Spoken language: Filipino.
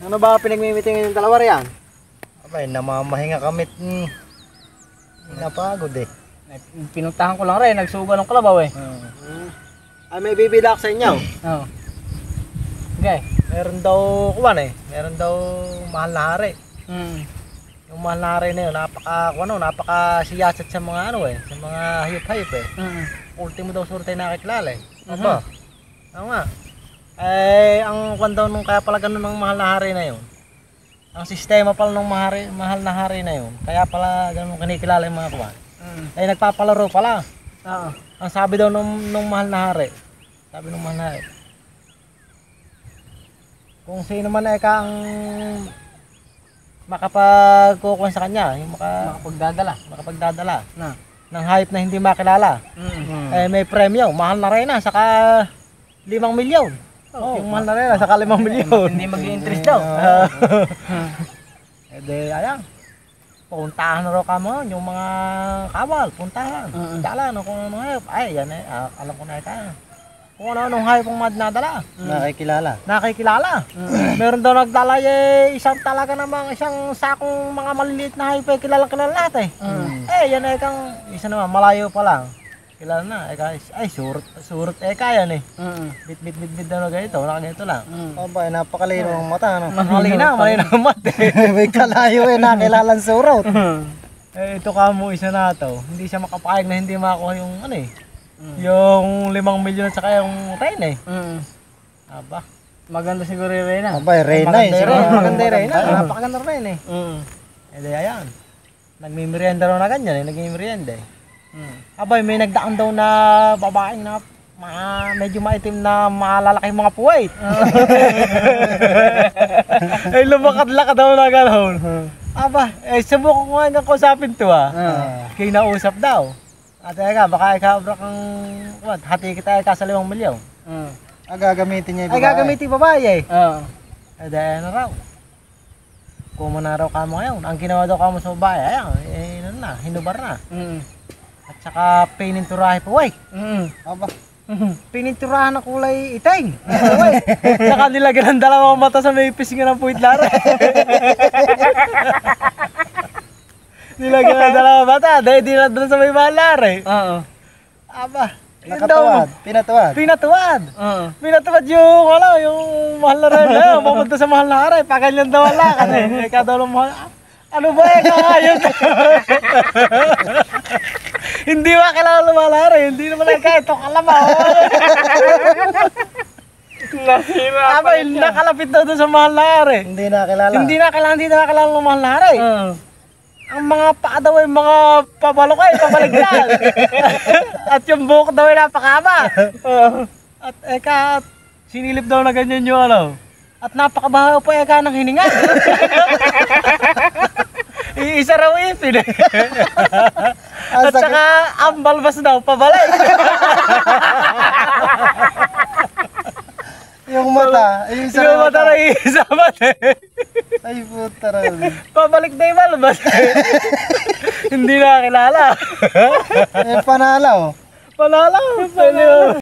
Ano ba pinagmimitingin yung dalawa riyan? Abay, namamahinga kamit. Napagod eh. Pinuntahan ko lang rin, nagsuga ng kalabaw eh. Ay may bibila ako sa inyo. Oo. Okay. Meron daw kuwan eh. Meron daw mahal na hari. Yung mahal na hari na yun, napaka siyasat sa mga sa mga hayop-hayop eh. Ultimo daw surte nakikilala eh. Aba. Oo nga. Ang kwan daw nung kaya pala ganun ng mahal na hari na yun. Ang sistema pala ng mahal na hari na yun. Kaya pala ganun kinikilala yung mga kwan. Ay nagpapalaro pala. Oo. Ang sabi daw nung mahal na hari. Sabi nung mahal na hari. Kung sino man ay kang makapagkukuha sa kanya, yung makapagdadala ng hayop na hindi makilala. May premyo, mahal na rin na, saka 5 milyon. Yung mahal na rin na, saka 5 milyon. Hindi mag-i-interest daw. Ayan. Puntahan na raw ka mo, yung mga kawal, puntahan. Dala, kung ano hayop. Ay, yan eh, alam ko na kaya. Kung ano-anong hayop ang madnadala. Nakikilala. Meron daw nagdala isang talaga namang isang sakong mga maliliit na hayop kilala natin. Yan ay kang isa naman malayo pa lang. Kilala na. Ay surut yan eh. Bit na ganito, ganito lang. Aba, napakalino ng mata. Malinaw ang mata. May kalayo nakilalang surot. Ito ka mo isa na to. Hindi siya makapayag na hindi makakuha yung yung 5 milyon at saka yung Reyna eh. Aba. Maganda siguro yung Reyna. Aba, Reyna eh. Maganda yung Reyna. Napakaganda Reyna eh. Ayan. Nagmimerienda raw na ganyan eh. Nagmimerienda eh. Abay, may nagdaan daw na babaeng na medyo maitim na malalaki mga puwait. Ay, lumakad-lakad daw na gano'n. Aba, subukan ko nga kausapin to Kaya nausap daw. At baka ikaw kang hati kita sa 5 milyon. Gagamitin niya yung babae. Ay, gagamitin yung babae eh. Dahil na raw. Kung na raw ka mo ngayon, ang ginawa daw ka mo sa babae, hinubar na. At saka pininturahe po, Aba. Pininturahan ng kulay iting. Saka nilagyan ng 2 mata sa may pisngan ng puwit lara. Nilagyan ng 2 mata, dahil di na doon sa may malar eh. Aba. Pinatuwad. Pinatuwad yung mahal na rin. Pupunta sa mahal na hari. Paganyan daw ang lakad eh. Ikaw daw mahal. Ano ba kakayod? Hindi makilala ng mahal na hari. Hindi naman kahit ito kalabaw. Aba, nakalapit daw doon sa mahal na hari. Hindi nakilala. Hindi nakilala ng mahal na hari. Ang mga paa daw ay mga pabalok pabaligyan. At yung buhok daw ay napakaba. At sinilip daw na ganyan yung At napakabaho pa ng hininga. Isa raw ipin eh. At saka ang balbas daw pabalik. Yung mata, yung mata na isa mata eh. Ay puta rin. Pabalik na yung balbas. Hindi nakakilala. Panalaw. Panalaw.